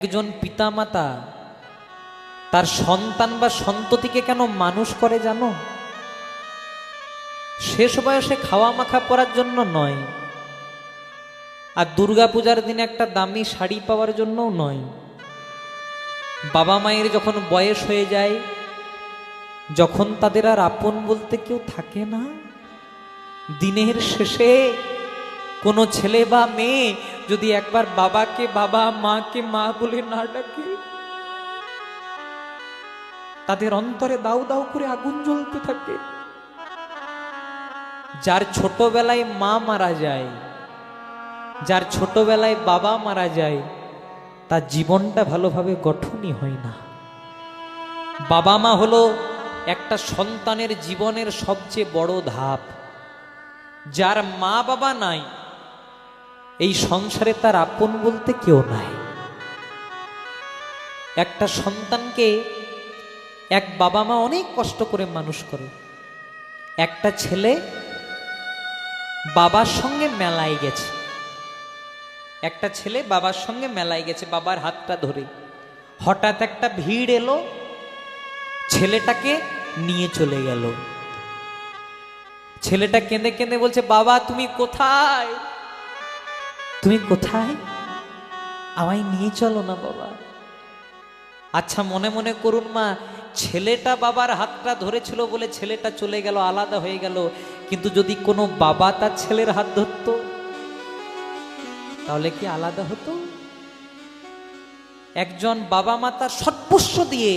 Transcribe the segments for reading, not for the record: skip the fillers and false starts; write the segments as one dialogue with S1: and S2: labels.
S1: একজন পিতামাতা তার সন্তান বা সন্ততিকে কেন মানুষ করে জানো? শেষ বয়সে খাওয়া মাখা পরার জন্য নয়, আর দুর্গাপূজার দিনে একটা দামি শাড়ি পাওয়ার জন্যও নয়। বাবা মায়ের যখন বয়স হয়ে যায়, যখন তাদের আর আপন বলতে কেউ থাকে না, দিনের শেষে কোনো ছেলে বা মেয়ে যদি একবার বাবাকে বাবা, মাকে মা বলে না ডাকে, তাদের অন্তরে দাউ দাউ করে আগুন জ্বলতে থাকে। যার ছোটবেলায় মা মারা যায়, যার ছোটবেলায় বাবা মারা যায়, তার জীবনটা ভালোভাবে গঠনই হয় না। বাবা মা হলো একটা সন্তানের জীবনের সবচেয়ে বড় ধাপ। যার মা বাবা নাই, এই সংসারে তার আপন বলতে কেউ নাই। একটা সন্তানকে এক বাবা মা অনেক কষ্ট করে মানুষ করে। একটা ছেলে বাবার সঙ্গে মেলায় গেছে, একটা ছেলে বাবার সঙ্গে মেলায় গেছে, বাবার হাতটা ধরে। হঠাৎ একটা ভিড় এলো, ছেলেটাকে নিয়ে চলে গেল। ছেলেটা কেঁদে কেঁদে বলছে, বাবা তুমি কোথায়, তুমি কোথায়, আমায় নিয়ে চলো না বাবা। আচ্ছা মনে মনে করুন মা, ছেলেটা বাবার হাতটা ধরেছিল বলে ছেলেটা চলে গেল, আলাদা হয়ে গেল। কিন্তু যদি কোনো বাবা তার ছেলের হাত ধরত, তাহলে কি আলাদা হতো? একজন বাবা মা তার সর্বস্ব দিয়ে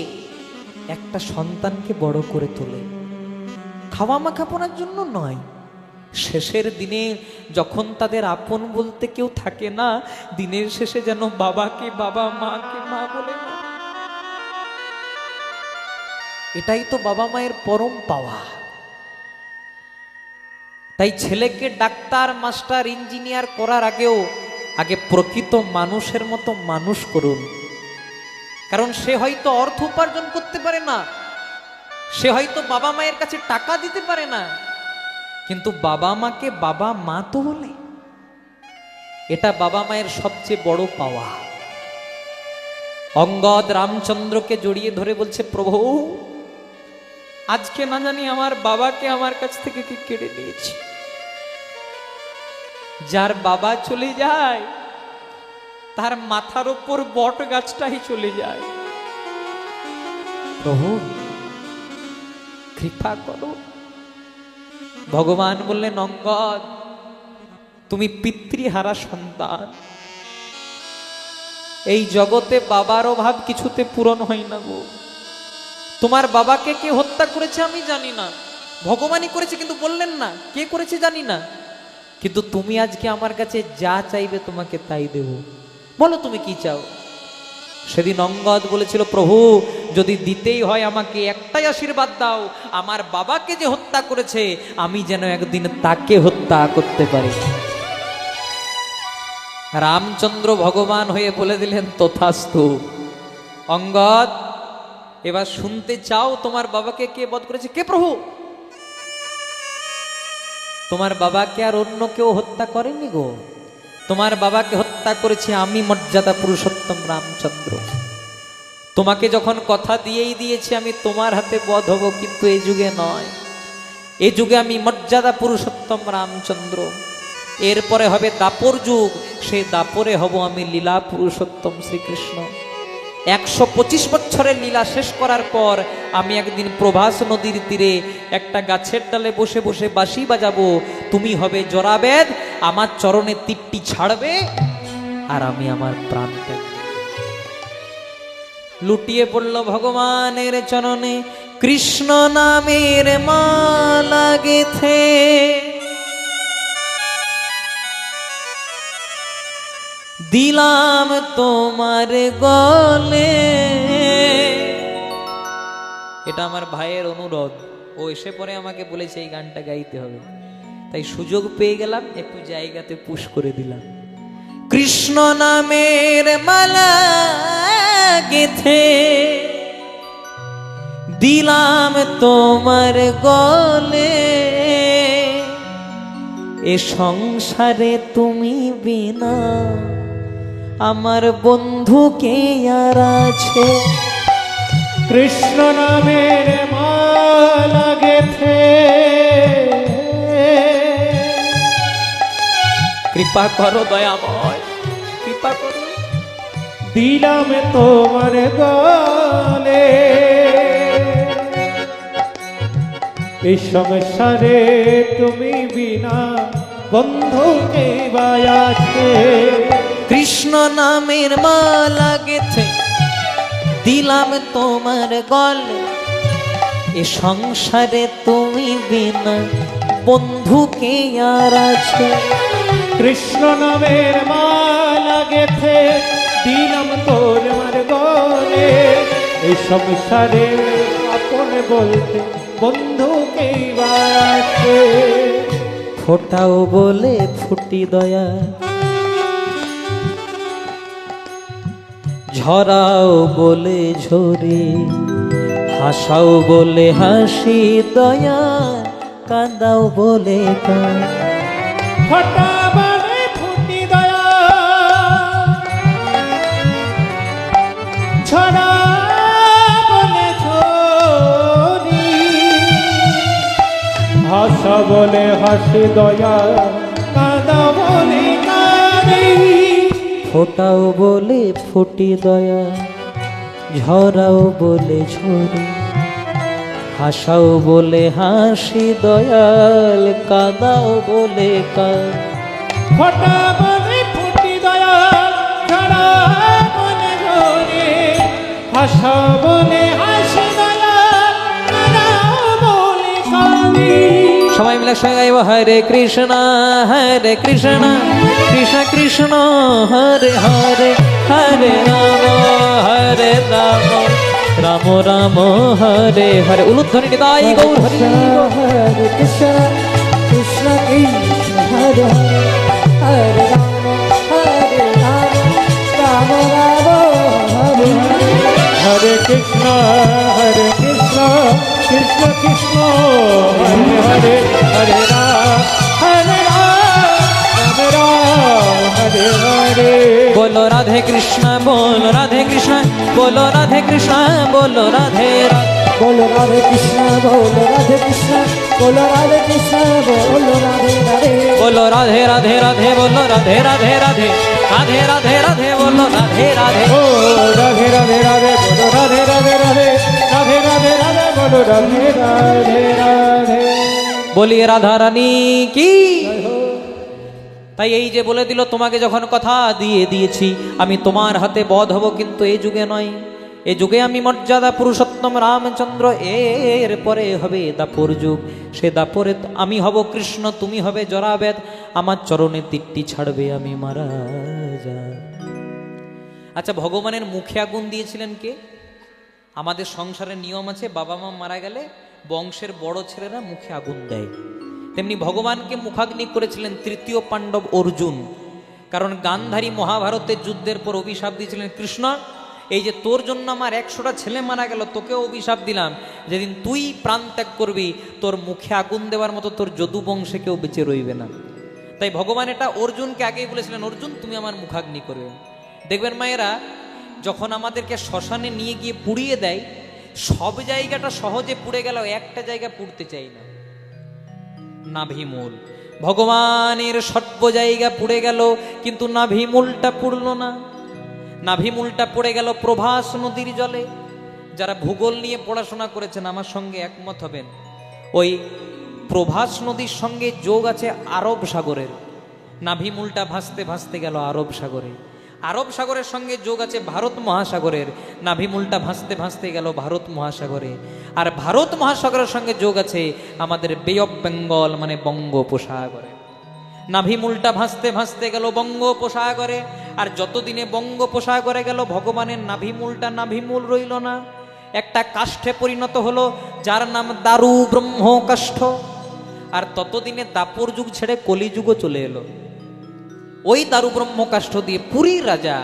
S1: একটা সন্তানকে বড় করে তোলে, খাওয়া মাখা পরার জন্য নয়। শেষের দিনে যখন তাদের আপন বলতে কেউ থাকে না, দিনের শেষে যেন বাবাকে বাবা, মাকে মা বলে না। এটাই তো বাবা মায়ের পরম পাওয়া। তাই ছেলেকে ডাক্তার, মাস্টার, ইঞ্জিনিয়ার করার আগেও আগে প্রকৃত মানুষের মতো মানুষ করুন। কারণ সে হয়তো অর্থ উপার্জন করতে পারে না, সে হয়তো বাবা মায়ের কাছে টাকা দিতে পারে না, কিন্তু বাবা মাকে বাবা মা তো বলে। এটা বাবা মায়ের সবচেয়ে বড় পাওয়া। অঙ্গদ রামচন্দ্রকে জড়িয়ে ধরে বলছে, প্রভু আজকে না জানি আমার বাবাকে আমার কাছ থেকে কি কেড়ে নিয়েছি। যার বাবা চলে যায়, তার মাথার উপর বট গাছটাই চলে যায়। প্রভু কৃপা করো। ভগবান বললেন, অঙ্গদ তুমি পিতৃহারা সন্তান, এই জগতে বাবার অভাব কিছুতে পূরণ হয় না গো। তোমার বাবাকে কে হত্যা করেছে আমি জানি না, ভগবানই করেছে, কিন্তু বললেন না কে করেছে জানি না। কিন্তু তুমি আজকে আমার কাছে যা চাইবে তোমাকে তাই দেব, বলো তুমি কি চাও। সেদিন অঙ্গদ বলেছিল, প্রভু যদি দিতেই হয় আমাকে একটাই আশীর্বাদ দাও, আমার বাবাকে যে হত্যা করেছে আমি যেন একদিন তাকে হত্যা করতে পারি। রামচন্দ্র ভগবান হয়ে বলে দিলেন, তথাস্তু। অঙ্গদ এবার শুনতে চাও তোমার বাবাকে কে বধ করেছে? কে প্রভু? তোমার বাবাকে আর অন্য কেউ হত্যা করেনি গো, তোমার বাবাকে হত্যা করেছি আমি, মর্যাদা পুরুষোত্তম রামচন্দ্র। তোমাকে যখন কথা দিয়েই দিয়েছি আমি তোমার হাতে বধ হব, কিন্তু এই যুগে নয়, এই যুগে আমি মর্যাদা পুরুষোত্তম রামচন্দ্র। এরপরে হবে দাপর যুগ, সেই দাপরে হব আমি লীলা পুরুষোত্তম শ্রীকৃষ্ণ। 125 বছরের লীলা শেষ করার পর আমি একদিন প্রভাস নদীর তীরে একটা গাছের ডালে বসে বসে বাঁশি বাজাবো, তুমি হবে জরাবেদ, আমার চরণে তীরটি ছাড়বে আর আমি আমার প্রাণ ত্যাগ। লুটিয়ে পড়ল ভগবানের চরণে, কৃষ্ণ নামের মালা গেথে দিলাম তোমার গলে। এটা আমার ভাইয়ের অনুরোধ, ও এসে পরে আমাকে বলেছে এই গানটা গাইতে হবে, তাই সুযোগ পেয়ে গেলাম, একটু জায়গাতে পুশ করে দিলাম। কৃষ্ণ নামের মালা গেথে দিলাম তোমার গলে, এ সংসারে তুমি বিনা আমার বন্ধু কে আর আছে।
S2: কৃষ্ণ নামের মালা গেথে
S1: কৃপা করো দয়াময়, কৃপা করো।
S2: দিলাম তোমার গলে, এই সংসারে তুমি বিনা বন্ধু কে বা আছে।
S1: কৃষ্ণ নামের মালা গেথে দিলাম তোমার গলে, এ সংসারে তুমি বিনা বন্ধু কে আর আছে।
S2: কৃষ্ণ নামের মালা গেথে দিলাম তোমার গলে, এই সংসারে আপন বলতে বন্ধু কে বা আছে।
S1: ফোটাও বলে ফুটি দয়া, ঝরাও বলে ঝরে, হাসাও বলে হাসি দয়া, কাঁদাও বলে কাঁদ।
S2: ফটা বলে ফুটি দয়া, ঝরা বলে ঝরি, হাসা বলে হাসি দয়া, কাঁদা বলে কাঁদি।
S1: ফোটাও বলে ফুটি দয়া, ঝরাও বলে ঝরে, হাসাও বলে হাসি দয়াল, কাঁদাও বলে কাঁদ।
S2: ফটা বলে ফুটি দয়া, ঝরা বলে ঝরে, হাসা বলে হাসি দয়া, কাঁদা বলে কাঁদি।
S1: সবাই মিলে সঙ্গে গাইব হরে কৃষ্ণ কৃষ্ণ কৃষ্ণ হরে হরে, হরে রাম রাম রাম হরে হরে। উলুধ্বনি নিতাই গৌর হরি।
S3: হরে কৃষ্ণ কৃষ্ণ কৃষ্ণ হরে হরে, হরে রাম রাম রাম হরে হরে।
S2: হরে কৃষ্ণ কৃষ্ণ কৃষ্ণ হরে হরে, হরে রাম রাম রাম হরে হরে।
S1: बोलो राधे कृष्ण, बोलो राधे कृष्ण, बोलो राधे कृष्ण, बोलो राधे राधे।
S3: बोलो राधे कृष्ण, बोलो राधे कृष्ण, बोलो राधे कृष्ण, बोलो राधे राधे।
S1: बोलो राधे राधे राधे, बोलो राधे राधे राधे, राधे राधे राधे, बोलो राधे राधे।
S2: ओ राधे राधे राधे बोलो राधे राधे राधे, राधे राधे राधे बोलो राधे राधे राधे।
S1: बोलिए राधा रानी की। তাই এই যে বলে দিল, তোমাকে যখন কথা দিয়ে দিয়েছি আমি তোমার হাতে বধ হব, কিন্তু এই যুগে নয়। এই যুগে আমি মর্যাদা পুরুষোত্তম রামচন্দ্র, এর পরে হবে দাপর যুগ। সে দাপরে আমি হব কৃষ্ণ, তুমি হবে জরাবেদ। আমার চরণে তীরটি ছাড়বে, আমি মারা যাব। আচ্ছা, ভগবানের মুখে আগুন দিয়েছিলেন কে? আমাদের সংসারের নিয়ম আছে, বাবা মা মারা গেলে বংশের বড় ছেলেরা মুখে আগুন দেয়। তেমনি ভগবানকে মুখাগ্নি করেছিলেন তৃতীয় পাণ্ডব অর্জুন। কারণ গান্ধারী মহাভারতের যুদ্ধের পর অভিশাপ দিয়েছিলেন, কৃষ্ণ এই যে তোর জন্য আমার 100টা ছেলে মারা গেল, তোকেও অভিশাপ দিলাম, যেদিন তুই প্রাণ ত্যাগ করবি তোর মুখে আগুন দেওয়ার মতো তোর যদু বংশে কেউ বেঁচে রইবে না। তাই ভগবান এটা অর্জুনকে আগেই বলেছিলেন, অর্জুন তুমি আমার মুখাগ্নি করবে। দেখবেন মায়েরা, যখন আমাদেরকে শ্মশানে নিয়ে গিয়ে পুড়িয়ে দেয়, সব জায়গাটা সহজে পুড়ে গেল, একটা জায়গা পুড়তে চাই না, নাভিমূল। ভগবানের সর্ব জায়গা পুড়ে গেল, কিন্তু নাভিমূলটা পুড়ল না। নাভিমূলটা পড়ে গেল প্রভাস নদীর জলে। যারা ভূগোল নিয়ে পড়াশোনা করেছেন আমার সঙ্গে একমত হবেন, ওই প্রভাস নদীর সঙ্গে যোগ আছে আরব সাগরের। নাভিমূলটা ভাসতে ভাসতে গেল আরব সাগরে। আরব সাগরের সঙ্গে যোগ আছে ভারত মহাসাগরের। নাভিমূলটা ভাসতে ভাসতে গেল ভারত মহাসাগরে। আর ভারত মহাসাগরের সঙ্গে যোগ আছে আমাদের বে অফ বেঙ্গল, মানে বঙ্গোপসাগরে। নাভিমূলটা ভাসতে ভাসতে গেল বঙ্গোপসাগরে। আর যতদিনে বঙ্গোপসাগরে গেল, ভগবানের নাভিমূলটা নাভিমূল রইল না, একটা কাষ্ঠে পরিণত হলো, যার নাম দারু ব্রহ্ম কাষ্ঠ। আর ততদিনে দাপর যুগ ছেড়ে কলিযুগও চলে এলো। ওই দারু ব্রহ্ম কাষ্ঠ দিয়ে পুরীর রাজা,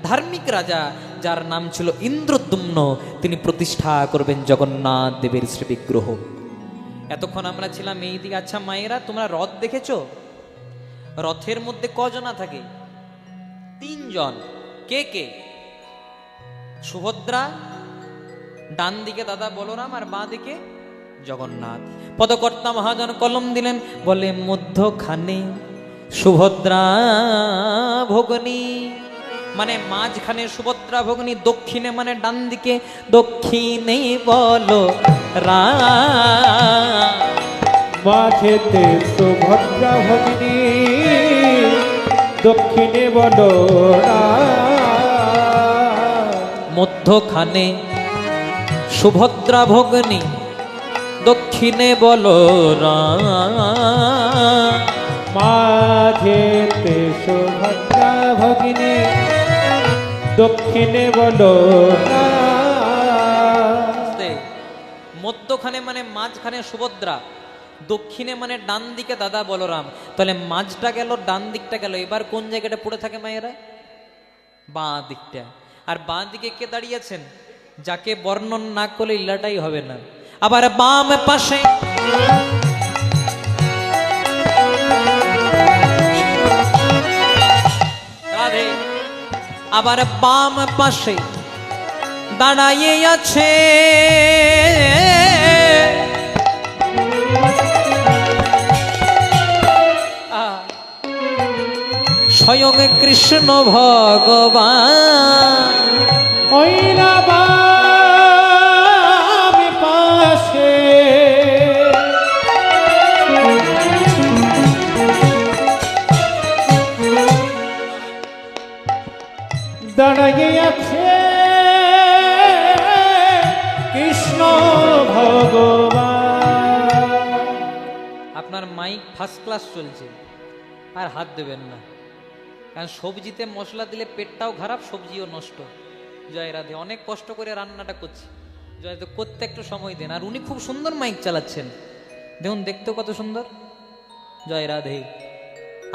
S1: ধার্মিক রাজা, যার নাম ছিল ইন্দ্রদ্যুম্ন, তিনি প্রতিষ্ঠা করবেন জগন্নাথ দেবের শ্রীবিগ্রহ। এতক্ষণ আমরা ছিলাম এই দিকে। আচ্ছা মায়েরা, তোমরা রথ দেখেছো? রথের মধ্যে কজনা থাকে? তিনজন। কে কে? সুভদ্রা, ডান দিকে দাদা বলরাম, আর বাঁ দিকে জগন্নাথ। পদকর্তা মহাজন কলম দিলেন, বলে মধ্যখানে সুভদ্রা ভগিনী, মানে মাঝখানে সুভদ্রা ভগিনী, দক্ষিণে মানে ডান দিকে, দক্ষিণে বলো রাম।
S2: মাঝেতে সুভদ্রা ভগিনী, দক্ষিণে বলো রাম।
S1: মধ্যখানে সুভদ্রা ভগিনী, দক্ষিণে বলো রাম।
S2: মাঝেতে সুভদ্রা ভগিনী, দক্ষিণে বলো রাম।
S1: মধ্যখানে মানে মাঝখানে সুভদ্রা, দক্ষিণে মানে ডান দিকে দাদা বলরাম। তাহলে মাঝটা গেল, ডান দিকটা গেল, এবার কোন জায়গাটা পড়ে থাকে মায়েরা? বাঁ দিকটা। আর বাঁ দিকে কে দাঁড়িয়েছেন? যাকে বর্ণন না করলে ইলাটাই হবে না। আবার বাম পাশে রাধে, আবার বাম পাশে দাঁড়াইয়ে আছে স্বয়ং কৃষ্ণ ভগবান।
S2: ওইলা বাম পাশে দাঁড়িয়ে আছে কৃষ্ণ ভগবান।
S1: আপনার মাইক ফার্স্ট ক্লাস চলছে, আর হাত দেবেন না, কারণ সবজিতে মশলা দিলে পেটটাও খারাপ, সবজিও নষ্ট। জয় রাধে। অনেক কষ্ট করে রান্নাটা করছি, জয় তো করতে একটু সময় দেন। আর উনি খুব সুন্দর মাইক চালাচ্ছেন, দেখুন দেখতেও কত সুন্দর। জয় রাধে।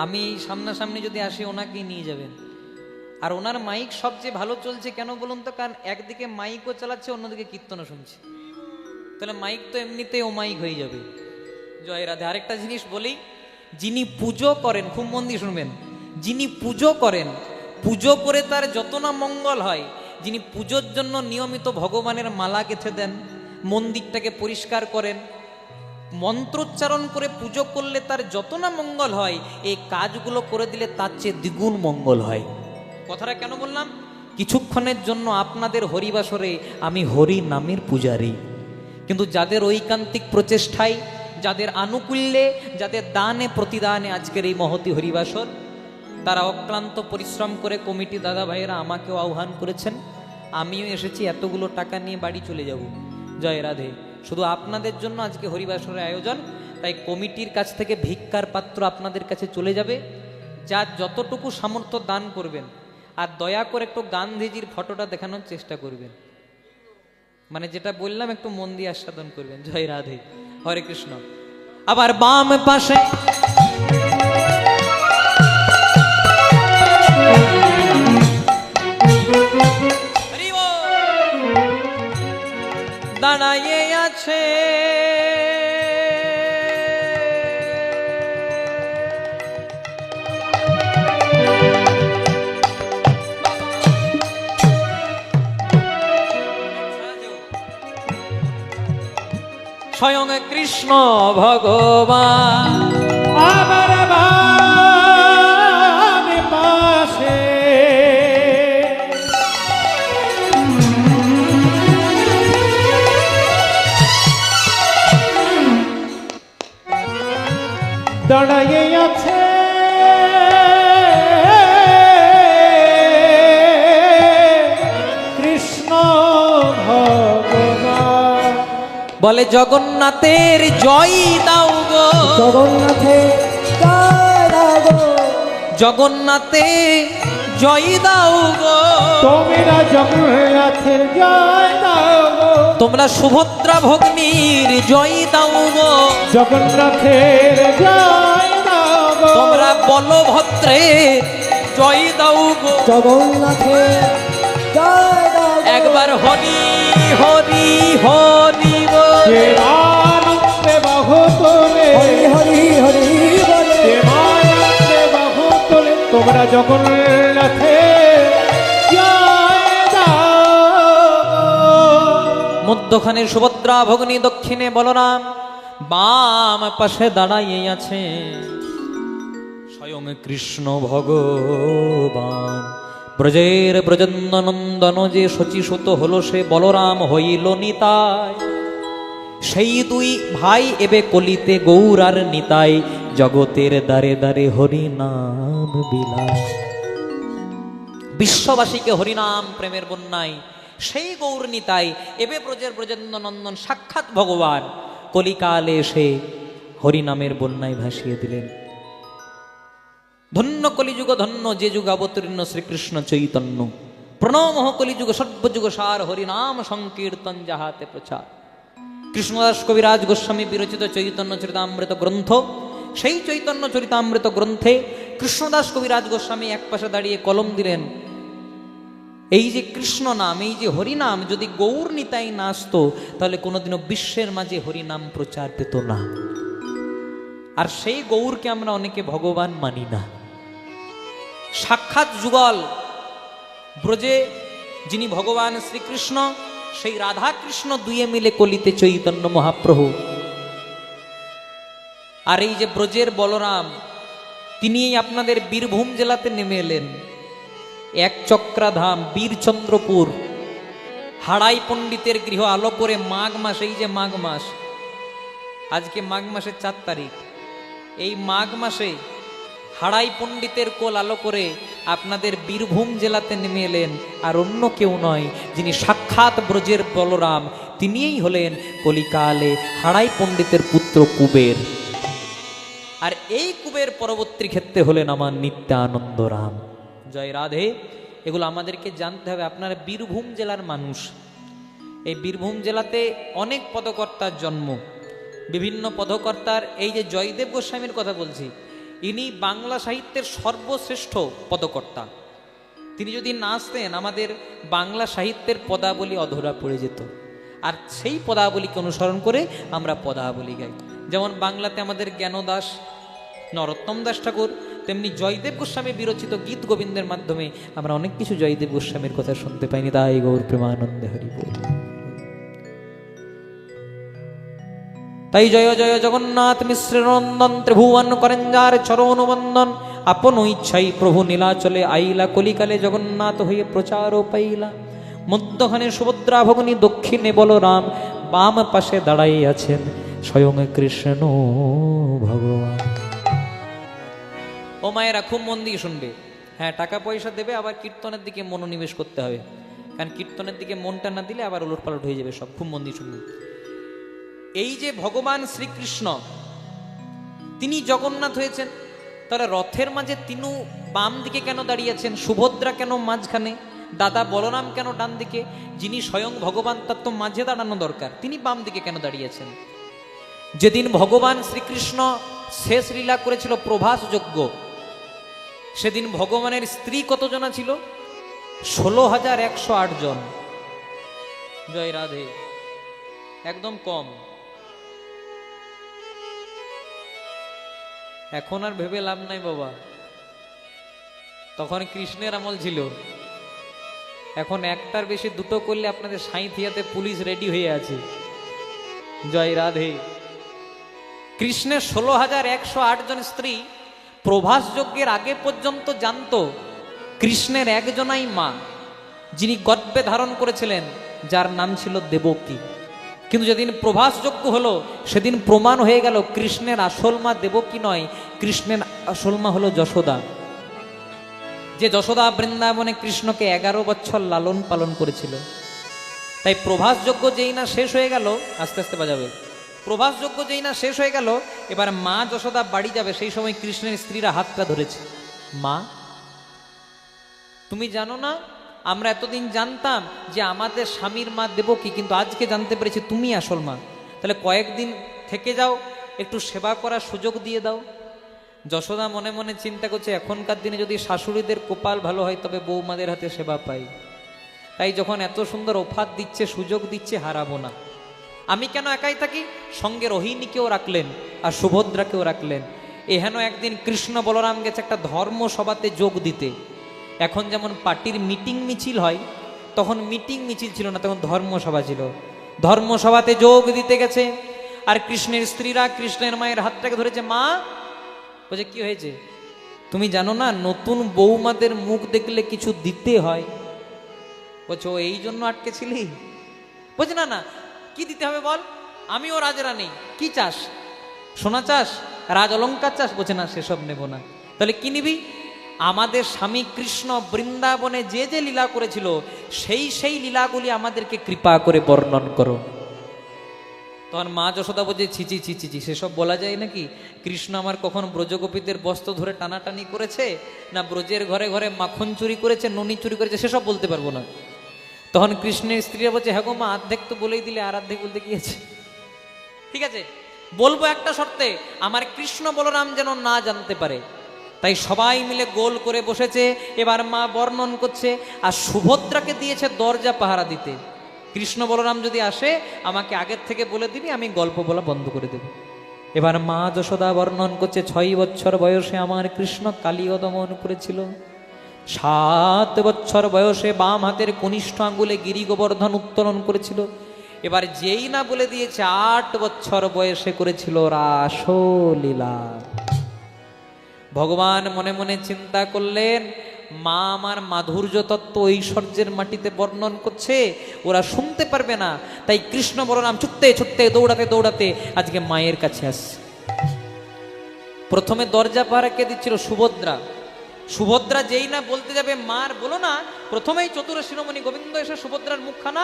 S1: আমি এই সামনাসামনি যদি আসি, ওনাকেই নিয়ে যাবেন। আর ওনার মাইক সবচেয়ে ভালো চলছে কেন বলুন তো? কারণ একদিকে মাইকও চালাচ্ছে, অন্যদিকে কীর্তনও শুনছে। তাহলে মাইক তো এমনিতেই ও মাইক হয়ে যাবে। জয় রাধে। আরেকটা জিনিস বলি, যিনি পুজো করেন, খুব মন দিয়ে শুনবেন, যিনি পুজো করেন, পুজো করে তার যত না মঙ্গল হয়, যিনি পুজোর জন্য নিয়মিত ভগবানের মালা গেঁথে দেন, মন্দিরটাকে পরিষ্কার করেন, মন্ত্রোচ্চারণ করে পুজো করলে তার যত না মঙ্গল হয়, এই কাজগুলো করে দিলে তার চেয়ে দ্বিগুণ মঙ্গল হয়। কথাটা কেন বললাম? কিছুক্ষণের জন্য আপনাদের হরিবাসরে আমি হরি নামের পূজারী, কিন্তু যাদের ঐকান্তিক প্রচেষ্টায়, যাদের আনুকূল্যে, যাদের দানে প্রতিদানে আজকের এই মহতি হরিবাসর, তারা অক্লান্ত পরিশ্রম করে কমিটি দাদা ভাইয়েরা আমাকেও আহ্বান করেছেন, আমিও এসেছি, এতগুলো টাকা নিয়ে বাড়ি চলে যাব। জয় রাধে। শুধু আপনাদের জন্য আজকে হরিবাসরের আয়োজন, তাই কমিটির কাছ থেকে ভিক্ষার পাত্র আপনাদের কাছে চলে যাবে। যার যতটুকু সামর্থ্য দান করবেন, আর দয়া করে একটু গান্ধীজির ফটোটা দেখানোর চেষ্টা করবেন, মানে যেটা বললাম একটু মন দিয়ে আস্বাদন করবেন। জয় রাধে। হরে কৃষ্ণ। আবার বাম পাশে দাঁড়াইয়ে আছে স্বয়ং কৃষ্ণ ভগবান।
S2: আবার বাম পাশে দাঁড়িয়ে আছে কৃষ্ণ ভগবান।
S1: বলে জগন্নাথের জয় দাও গো,
S3: জগন্নাথে জয় দাও গো,
S1: জগন্নাথে জয় দাও গো,
S2: তোমরা জগন্নাথের জয় দাও গো,
S1: তোমরা সুভদ্রা ভগ্নীর জয় দাও গো,
S2: জগন্নাথের জয় দাও গো,
S1: তোমরা বলভদ্রের জয় দাও গো।
S3: জগন্নাথে জয় দাও গো।
S1: একবার হরি হরি হরি বল।
S2: দেবানন্দে বাহু তোলে,
S3: হরি হরি হরি বলে,
S2: দেবানন্দে বাহু তোলে, তোমরা আমরা জগন্নাথে জয় দাও।
S1: মধ্যখানে সুভদ্রা, ভগ্নী দক্ষিণে বলরাম, বাম পাশে দাঁড়াইয়ে আছে স্বয়ং কৃষ্ণ ভগবান। ব্রজের ব্রজেন্দ্রনন্দন যে শচীসুত হলো সে বলরাম হইল নিতাই। সেই দুই ভাই এবে কলিতে গৌর আর নিতাই, জগতের দ্বারে দ্বারে হরি নাম বিলাস। বিশ্ববাসীকে হরিনাম প্রেমের বন্যায় সেই গৌর নিতাই এবে ব্রজের ব্রজেন্দ্রনন্দন সাক্ষাৎ ভগবান কলিকালে এসে হরিনামের বন্যায় ভাসিয়ে দিলেন। ধন্য কলিযুগ ধন্য যে যুগ অবতীর্ণ শ্রীকৃষ্ণ চৈতন্য। প্রণমঃ কলিযুগ সর্বযুগ সার হরিনাম সংকীর্তন যাহাতে প্রচার। কৃষ্ণদাস কবিরাজ গোস্বামী বিরচিত চৈতন্য চরিতামৃত গ্রন্থ, সেই চৈতন্য চরিতামৃত গ্রন্থে কৃষ্ণদাস কবিরাজ গোস্বামী এক পাশে দাঁড়িয়ে কলম দিলেন, এই যে কৃষ্ণ নাম, এই যে হরিনাম যদি গৌর নিতাই না আসতো তাহলে কোনোদিনও বিশ্বের মাঝে হরিনাম প্রচার পেত না। আর সেই গৌরকে আমরা অনেকে ভগবান মানি না। সাক্ষাৎ যুগল ব্রজে যিনি ভগবান শ্রীকৃষ্ণ, সেই রাধা কৃষ্ণ দুয়ে মিলে কলিতে চৈতন্য মহাপ্রভু। আর এই যে ব্রজের বলরাম, তিনি আপনাদের বীরভূম জেলাতে নেমে এলেন। এক চক্রাধাম বীরচন্দ্রপুর, হাড়াই পণ্ডিতের গৃহ আলো করে মাঘ মাস, এই যে মাঘ মাস, আজকে মাঘ মাসের 4 তারিখ, এই মাঘ মাসে হাড়াই পণ্ডিতের কোল আলো করে আপনাদের বীরভূম জেলাতে নেমে এলেন। আর অন্য কেউ নয়, যিনি সাক্ষাৎ ব্রজের বলরাম, তিনিই হলেন কলিকালে হাড়াই পণ্ডিতের পুত্র কুবের। আর এই কুবের পরবর্তী ক্ষেত্রে হলেন আমার নিত্যানন্দ রাম। জয় রাধে। এগুলো আমাদেরকে জানতে হবে। আপনারা বীরভূম জেলার মানুষ, এই বীরভূম জেলাতে অনেক পদকর্তার জন্ম, বিভিন্ন পদকর্তার। এই যে জয়দেব গোস্বামীর কথা বলছি, ইনি বাংলা সাহিত্যের সর্বশ্রেষ্ঠ পদকর্তা। তিনি যদি না আসতেন আমাদের বাংলা সাহিত্যের পদাবলী অধরা পড়ে যেত। আর সেই পদাবলীকে অনুসরণ করে আমরা পদাবলী গাই। যেমন বাংলাতে আমাদের জ্ঞানদাস, নরোত্তম দাস ঠাকুর, তেমনি জয়দেব গোস্বামী বিরচিত গীত গোবিন্দের মাধ্যমে আমরা অনেক কিছু জয়দেব গোস্বামীর কথা শুনতে পাইনি। তাই গৌর প্রেমানন্দে হরি বল। তাই জয় জয় জগন্নাথ মিশ্র নন্দন, ত্রিভুবন করেন যার চরণ বন্দন। আপন ইচ্ছাই প্রভু নীলাচলে আইলা, কলিকালে জগন্নাথ হয়ে প্রচার পাইলা। মধ্যখানে সুভদ্রা, ভগ্নী দক্ষিণে বলরাম, বাম পাশে দাঁড়াই আছেন স্বয়ং কৃষ্ণ ভগবান। ও মায়েরা খুব মন দিয়ে শুনবে। হ্যাঁ, টাকা পয়সা দেবে, আবার কীর্তনের দিকে মনোনিবেশ করতে হবে, কারণ কীর্তনের দিকে মনটা না দিলে আবার উলটপালট হয়ে যাবে সব। খুব মন দিয়ে শুনবে। এই যে ভগবান শ্রীকৃষ্ণ, তিনি জগন্নাথ হয়েছেন, তাহলে রথের মাঝে তিনু বাম দিকে কেন দাঁড়িয়েছেন? সুভদ্রা কেন মাঝখানে? দাদা বলরাম কেন ডান দিকে? যিনি স্বয়ং ভগবান তার তো মাঝে দাঁড়ানো দরকার, তিনি বাম দিকে কেন দাঁড়িয়েছেন? যেদিন ভগবান শ্রীকৃষ্ণ শেষ লীলা করেছিল প্রভাস যজ্ঞ, সেদিন ভগবানের স্ত্রী কতজনা ছিল? 16,108 জন। জয় রাধে। একদম কম। এখন আর ভেবে লাভ নাই বাবা, তখন কৃষ্ণের আমল ছিল। এখন একটার বেশি দুটো করলে আপনাদের সাঁইথিয়াতে পুলিশ রেডি হয়ে আছে। জয় রাধে। কৃষ্ণের 16,108 জন স্ত্রী প্রভাস যজ্ঞের আগে পর্যন্ত জানতো কৃষ্ণের একজনাই মা, যিনি গর্ভে ধারণ করেছিলেন, যার নাম ছিল দেবকী। কিন্তু যেদিন প্রভাস যজ্ঞ হলো সেদিন প্রমাণ হয়ে গেল কৃষ্ণের আসল মা দেবকী নয়, কৃষ্ণের আসল মা হলো যশোদা। যে যশোদা বৃন্দাবনে কৃষ্ণকে 11 বছর লালন পালন করেছিল। তাই প্রভাস যজ্ঞ যেই না শেষ হয়ে গেল, আস্তে আস্তে বাজাবে, প্রভাস যজ্ঞ যেই না শেষ হয়ে গেল, এবার মা যশোদা বাড়ি যাবে, সেই সময় কৃষ্ণের স্ত্রীরা হাতটা ধরেছে। মা, তুমি জানো না, আমরা এতদিন জানতাম যে আমাদের স্বামীর মা দেবকী, কিন্তু আজকে জানতে পেরেছি তুমি আসল মা। তাহলে কয়েকদিন থেকে যাও, একটু সেবা করার সুযোগ দিয়ে দাও। যশোদা মনে মনে চিন্তা করছে, এখনকার দিনে যদি শাশুড়িদের কপাল ভালো হয় তবে বৌমাদের হাতে সেবা পাই। তাই যখন এত সুন্দর অফার দিচ্ছে, সুযোগ দিচ্ছে, হারাবো না। আমি কেন একাই থাকি? সঙ্গে রোহিণীকেও রাখলেন আর সুভদ্রাকেও রাখলেন। এহেন একদিন কৃষ্ণ বলরাম গেছে একটা ধর্মসভাতে যোগ দিতে। এখন যেমন পার্টির মিটিং মিছিল হয়, তখন মিটিং মিছিল ছিল না, তখন ধর্মসভা ছিল। ধর্মসভাতে যোগ দিতে গেছে, আর কৃষ্ণের স্ত্রীরা কৃষ্ণের মায়ের হাতটাকে ধরেছে। মা বলছে কি হয়েছে? তুমি জানো না নতুন বৌমাদের মুখ দেখলে কিছু দিতে হয়? বলছো এই জন্য আটকে ছিলি? বলছে না না, কি দিতে হবে বল, আমিও রাজরানী। কি চাস? সোনা চাস, রাজ অলঙ্কার চাস? বলছে না সেসব নেব না। তাহলে কি নিবি? আমাদের স্বামী কৃষ্ণ বৃন্দাবনে যে যে লীলা করেছিল সেই সেই লীলাগুলি আমাদেরকে কৃপা করে বর্ণন করো। তখন মা যশোদা বলছে ছিচি ছিচি ছি, সেসব বলা যায় নাকি? কৃষ্ণ আমার কখন ব্রজগোপীদের বস্ত্র ধরে টানাটানি করেছে, না ব্রজের ঘরে ঘরে মাখন চুরি করেছে, ননি চুরি করেছে, সেসব বলতে পারবো না। তখন কৃষ্ণের স্ত্রীরা বলছে হ্যাঁ গো মা, অর্ধেক তো বলেই দিলে, আর অর্ধেক বলতে কি আছে? ঠিক আছে, বলবো একটা শর্তে, আমার কৃষ্ণ বলরাম যেন না জানতে পারে। তাই সবাই মিলে গোল করে বসেছে। এবার মা বর্ণন করছে, আর সুভদ্রাকে দিয়েছে দরজা পাহারা দিতে। কৃষ্ণ বলরাম যদি আসে আমাকে আগের থেকে বলে দিবি, আমি গল্প বলা বন্ধ করে দেব। এবার মা যশোদা বর্ণন করছে 6 বছর বয়সে আমার কৃষ্ণ কালীয় দমন করেছিল। 7 বছর বয়সে বাম হাতের কনিষ্ঠ আঙ্গুলে গিরি গোবর্ধন উত্তোলন করেছিল। এবার যেই না বলে দিয়েছে 8 বছর বয়সে করেছিল রাসলীলা। ভগবান মনে মনে চিন্তা করলেন, মা আমার মাধুর্য তত্ত্ব ঐশ্বর্যের মাটিতে বর্ণন করছে, ওরা শুনতে পারবে না। তাই কৃষ্ণ বলরাম ছুটতে ছুটতে দৌড়াতে দৌড়াতে আজকে মায়ের কাছে আসছে। প্রথমে দরজা পাহারা কে দিচ্ছিল? সুভদ্রা। সুভদ্রা যেই না বলতে যাবে মার বলো না, প্রথমেই চতুর শিরোমণি গোবিন্দ এসে সুভদ্রার মুখখানা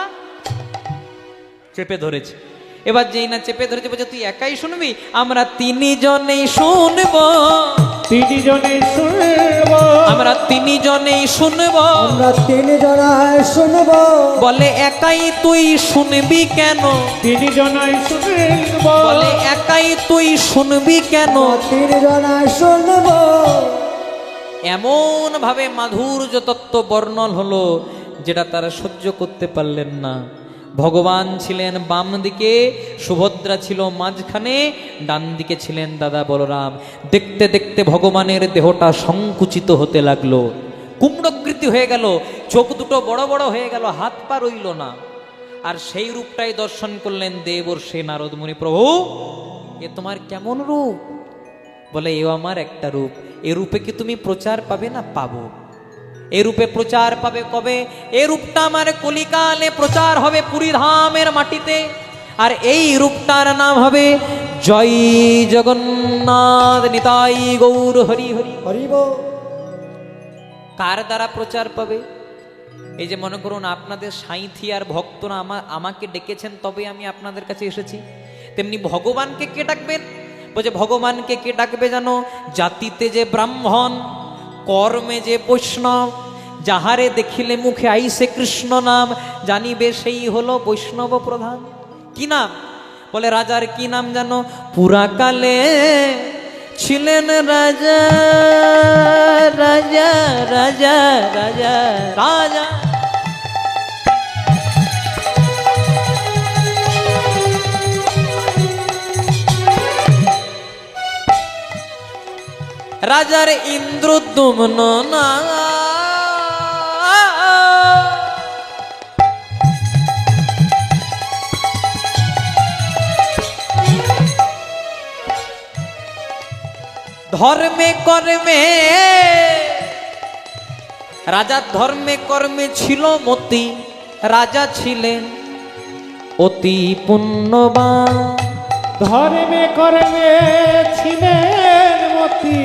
S1: চেপে ধরেছে। এবার যেই না চেপে ধরেছে বলছে তুই একাই শুনবি? আমরা 3 জনেই শুনবো,
S2: 3 জনেই শুনবো,
S1: আমরা 3 জনেই শুনবো,
S3: আমরা 3 জনায় শুনবো।
S1: বলে একাই তুই শুনবি কেন?
S2: 3 জনাই শুনবো,
S1: বলে একাই তুই শুনবি কেন?
S3: 3 জনায় শুনবো।
S1: এমন ভাবে মাধুর্য তত্ত্ব বর্ণন হলো যেটা তারা সহ্য করতে পারলেন না। ভগবান ছিলেন বাম দিকে, সুভদ্রা ছিল মাঝখানে, ডান দিকে ছিলেন দাদা বলরাম। দেখতে দেখতে ভগবানের দেহটা সংকুচিত হতে লাগলো, কুম্ভকৃতি হয়ে গেল, চোখ দুটো বড় বড় হয়ে গেল, হাত পা রইল না। আর সেই রূপটাই দর্শন করলেন দেবর্ষি নারদ মুনি। প্রভু এ তোমার কেমন রূপ? বলে এও আমার একটা রূপ। এ রূপে কি তুমি প্রচার পাবে? না পাবো। এ রূপে প্রচার পাবে কবে? এ রূপটা আমার কলিকালে প্রচার হবে পুরী ধামের মাটিতে। আর এই রূপটার নাম হবে জয় জগন্নাথ নিতাই গৌর হরি হরি।
S3: হরিব।
S1: কার দ্বারা প্রচার পাবে? এই যে মনে করুন আপনাদের সাঁইথি আর ভক্তরা আমাকে ডেকেছেন তবে আমি আপনাদের কাছে এসেছি, তেমনি ভগবানকে কে ডাকবেন? বলছে ভগবানকে কে ডাকবে জানো? জাতিতে যে ব্রাহ্মণ, কর্মে যে বৈষ্ণব, যাহারে দেখিলে মুখে আইসে কৃষ্ণ নাম, জানিবে সেই হলো বৈষ্ণব প্রধান। কি নাম? বলে রাজার কি নাম জানো? পুরাকালে ছিলেন রাজা রাজা রাজা রাজা রাজা। রাজার ইন্দ্রদ্যুম্ন না, ধর্মে কর্মে, রাজা ধর্মে কর্মে ছিল মতি, রাজা ছিলেন অতি পুণ্যবান।
S2: ধর্মে কর্মে ছিলেন মতি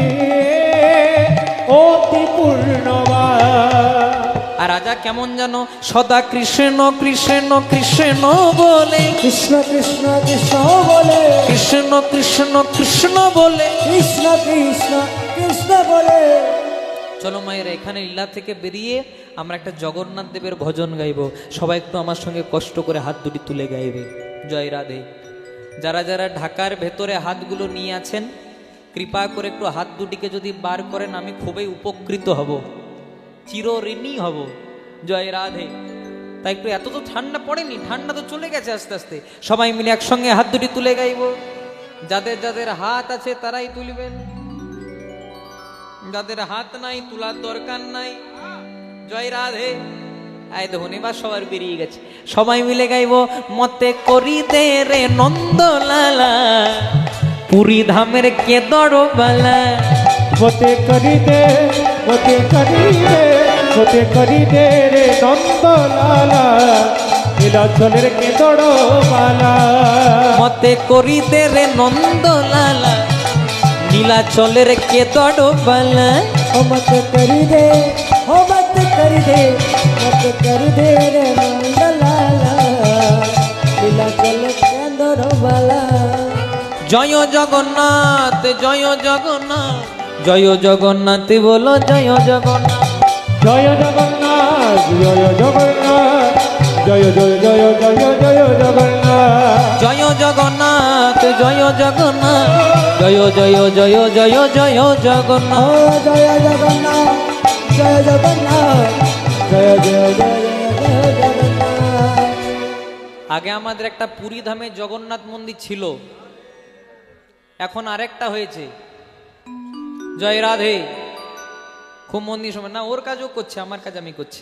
S2: অতি পূর্ণবান।
S1: আর রাজা কেমন জানো? সদা কৃষ্ণ কৃষ্ণ কৃষ্ণ বলে,
S3: কৃষ্ণ কৃষ্ণ কৃষ্ণ বলে,
S1: কৃষ্ণ কৃষ্ণ কৃষ্ণ বলে।
S3: কৃষ্ণ কৃষ্ণ কৃষ্ণ বলে।
S1: চলো মায়ের এখানে লীলা থেকে বেরিয়ে আমরা একটা জগন্নাথ দেবের ভজন গাইব। সবাই একটু আমার সঙ্গে কষ্ট করে হাত দুটি তুলে গাইবে। জয় রাধে। যারা যারা ঢাকার ভেতরে হাতগুলো নিয়ে আছেন কৃপা করে একটু হাত দুটিকে যদি বার করেন আমি খুবই উপকৃত হব, চিরঋণী হব। জয় রাধে। তাই একটু, এত তো ঠান্ডা পড়েনি, ঠান্ডা তো চলে গেছে আস্তে আস্তে। সবাই মিলে একসঙ্গে হাত দুটি তুলে গাইব। যাদের যাদের হাত আছে তারাই তুলবেন। যাদের হাত নাই তোলার দরকার নাই। জয় রাধে। আয় দেখুন এবার সবার বেরিয়ে গেছে, সবাই মিলে গাইবো মতে করি দে রে নন্দলালা পুরী ধামের কেদর বালা।
S2: মতে করি দে, মতে করি দে, মতে করি দে রে নন্দলালা নীলাচলের কেদর বালা।
S1: মতে করি দে রে নন্দলালা নীলাচলের কেদর বালা।
S3: ও মত করি দে, ও মত করি দে, মত করি দে রে নন্দলালা নীলাচল কেন্দর বালা।
S1: জয় জগন্নাথ, জয় জগন্নাথ, জয় জগন্নাথ বলো জয় জগন্নাথ।
S2: জয় জগন্নাথ, জয় জগন্নাথ, জয় জয় জয় জয় জয় জগন্নাথ।
S1: জয় জগন্নাথ, জয় জগন্নাথ, জয় জয় জয় জয় জয়
S3: ও
S1: জগন্নাথ।
S3: জয় জগন্নাথ, জয় জগন্নাথ, জয় জয় জয় জয় জগন্নাথ।
S1: আগে আমাদের একটা পুরী ধামে জগন্নাথ মন্দির ছিল, এখন আরেকটা হয়েছে। জয় রাধে। খুব মন্দির সময় না, ওর কাজও করছে, আমার কাজ আমি করছি।